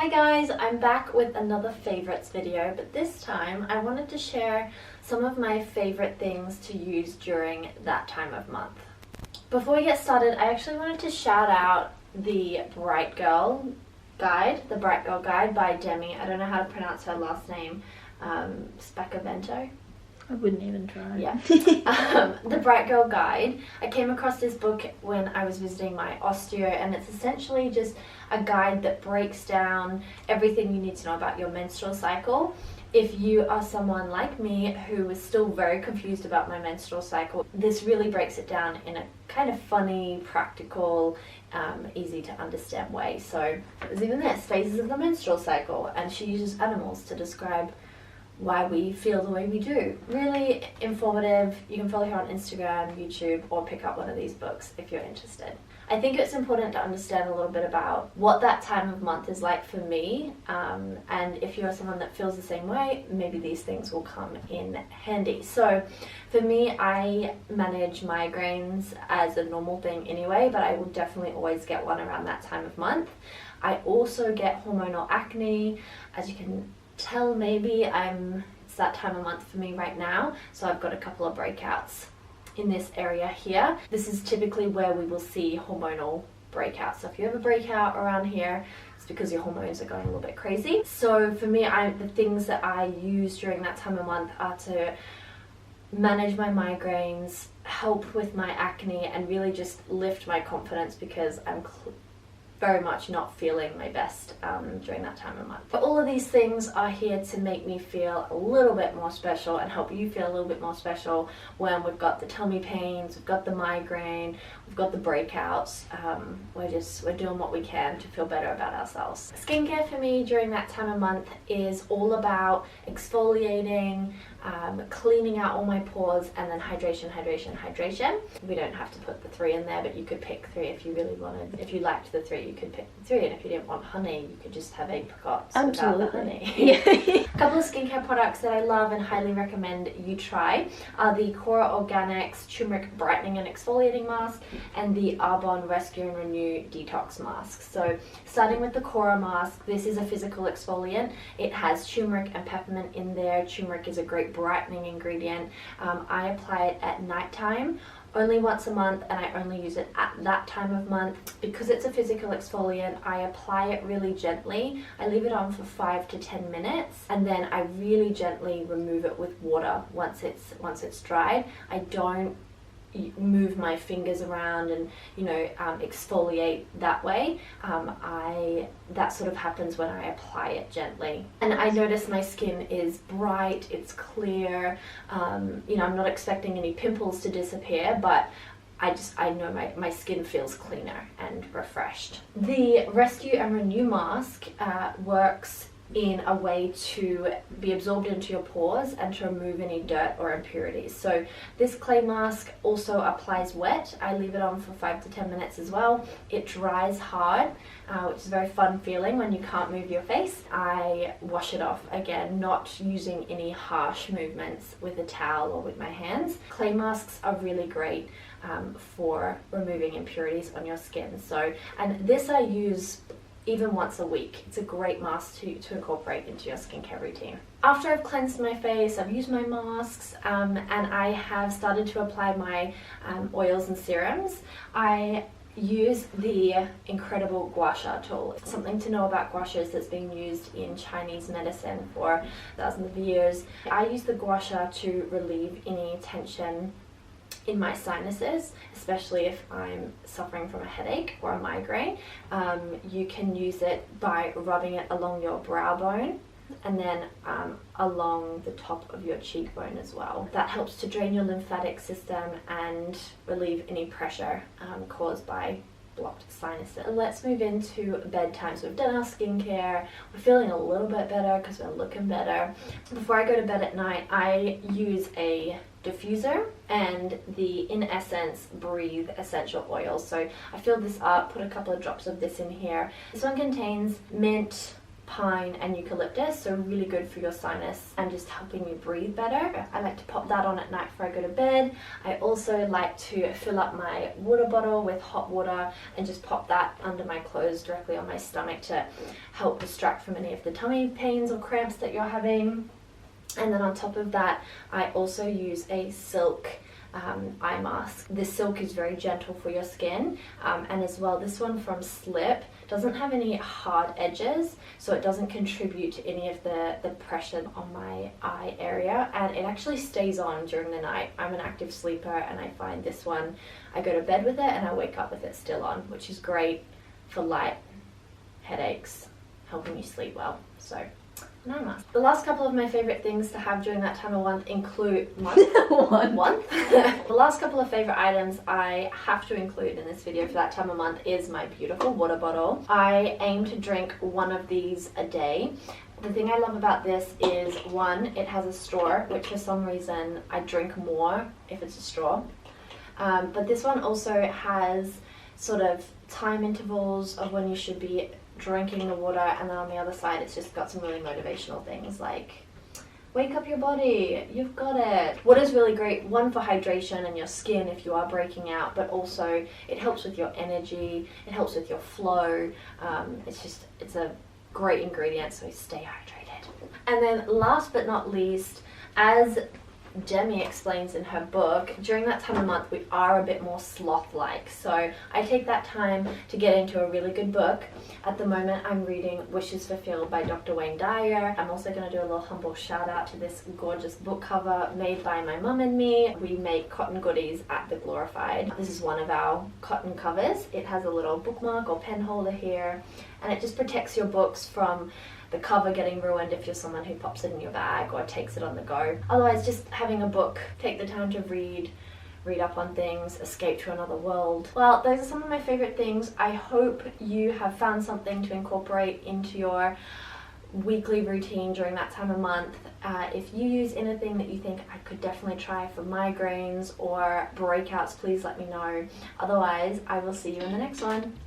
Hi guys, I'm back with another favorites video, but this time I wanted to share some of my favorite things to use during that time of month. Before we get started, I actually wanted to shout out the Bright Girl Guide by Demi. I don't know how to pronounce her last name. Spaccavento. I wouldn't even try. Yeah. The Bright Girl Guide. I came across this book when I was visiting my osteo, and it's essentially just a guide that breaks down everything you need to know about your menstrual cycle. If you are someone like me who is still very confused about my menstrual cycle, this really breaks it down in a kind of funny, practical, easy to understand way. So there's even this, phases of the menstrual cycle, and she uses animals to describe why we feel the way we do. Really informative. You can follow her on Instagram, YouTube, or pick up one of these books if you're interested. I think it's important to understand a little bit about what that time of month is like for me, and if you're someone that feels the same way, maybe these things will come in handy. So for me, I manage migraines as a normal thing anyway, but I will definitely always get one around that time of month. I also get hormonal acne. As you can tell, maybe it's that time of month for me right now, so I've got a couple of breakouts in this area here. This is typically where we will see hormonal breakouts. So if you have a breakout around here, it's because your hormones are going a little bit crazy. So for me, the things that I use during that time of month are to manage my migraines, help with my acne, and really just lift my confidence because I'm very much not feeling my best during that time of month. But all of these things are here to make me feel a little bit more special and help you feel a little bit more special when we've got the tummy pains, we've got the migraine, we've got the breakouts. We're doing what we can to feel better about ourselves. Skincare for me during that time of month is all about exfoliating, cleaning out all my pores, and then hydration. We don't have to put the 3 in there, but you could pick 3 if you really wanted. If you liked the 3, you could pick the 3, and if you didn't want honey, you could just have apricots without the honey. Yeah. A couple of skincare products that I love and highly recommend you try are the Kora Organics Turmeric Brightening and Exfoliating Mask and the Arbonne Rescue and Renew Detox Mask. So starting with the Kora mask, this is a physical exfoliant. It has turmeric and peppermint in there. Turmeric is a great brightening ingredient. I apply it at nighttime only once a month, and I only use it at that time of month. Because it's a physical exfoliant, I apply it really gently. I leave it on for 5 to 10 minutes, and then I really gently remove it with water once it's dried. I don't move my fingers around and exfoliate that way. That sort of happens when I apply it gently, and I notice my skin is bright, it's clear. I'm not expecting any pimples to disappear, but I know my skin feels cleaner and refreshed. The Rescue and Renew mask works in a way to be absorbed into your pores and to remove any dirt or impurities. So this clay mask also applies wet. I leave it on for 5 to 10 minutes as well. It dries hard, which is a very fun feeling when you can't move your face. I wash it off again, not using any harsh movements with a towel or with my hands. Clay masks are really great for removing impurities on your skin. And this I use even once a week. It's a great mask to incorporate into your skincare routine. After I've cleansed my face, I've used my masks, and I have started to apply my oils and serums, I use the incredible Gua Sha Tool. Something to know about gua sha is that's been used in Chinese medicine for thousands of years. I use the Gua Sha to relieve any tension in my sinuses, especially if I'm suffering from a headache or a migraine. You can use it by rubbing it along your brow bone and then along the top of your cheekbone as well. That helps to drain your lymphatic system and relieve any pressure caused by blocked sinuses. Let's move into bedtime. So we've done our skincare, we're feeling a little bit better because we're looking better. Before I go to bed at night, I use a diffuser and the In Essence Breathe essential oil. So I filled this up, put a couple of drops of this in here. This one contains mint, pine and eucalyptus, so really good for your sinus and just helping you breathe better. I like to pop that on at night before I go to bed. I also like to fill up my water bottle with hot water and just pop that under my clothes directly on my stomach to help distract from any of the tummy pains or cramps that you're having. And then on top of that, I also use a silk eye mask. The silk is very gentle for your skin, and as well, this one from Slip doesn't have any hard edges, so it doesn't contribute to any of the pressure on my eye area, and it actually stays on during the night. I'm an active sleeper, and I find this one, I go to bed with it and I wake up with it still on, which is great for light headaches, helping you sleep well. So an eye mask. The last couple of my favorite things to have during that time of month include the last couple of favorite items I have to include in this video for that time of month is my beautiful water bottle. I aim to drink one of these a day. The thing I love about this is, one, it has a straw, which for some reason I drink more if it's a straw. But this one also has sort of time intervals of when you should be drinking the water, and then on the other side it's just got some really motivational things like wake up your body, you've got it. Water's really great, one, for hydration and your skin if you are breaking out, but also it helps with your energy, it helps with your flow. It's a great ingredient, so stay hydrated. And then last but not least, as Demi explains in her book, during that time of month we are a bit more sloth-like, so I take that time to get into a really good book. At the moment I'm reading Wishes Fulfilled by Dr. Wayne Dyer. I'm also going to do a little humble shout out to this gorgeous book cover made by my mum and me. We make cotton goodies at The Glorified. This is one of our cotton covers. It has a little bookmark or pen holder here, and it just protects your books from the cover getting ruined if you're someone who pops it in your bag or takes it on the go. Otherwise, just having a book, take the time to read up on things, escape to another world. Well, those are some of my favorite things. I hope you have found something to incorporate into your weekly routine during that time of month. If you use anything that you think I could definitely try for migraines or breakouts, please let me know. Otherwise, I will see you in the next one.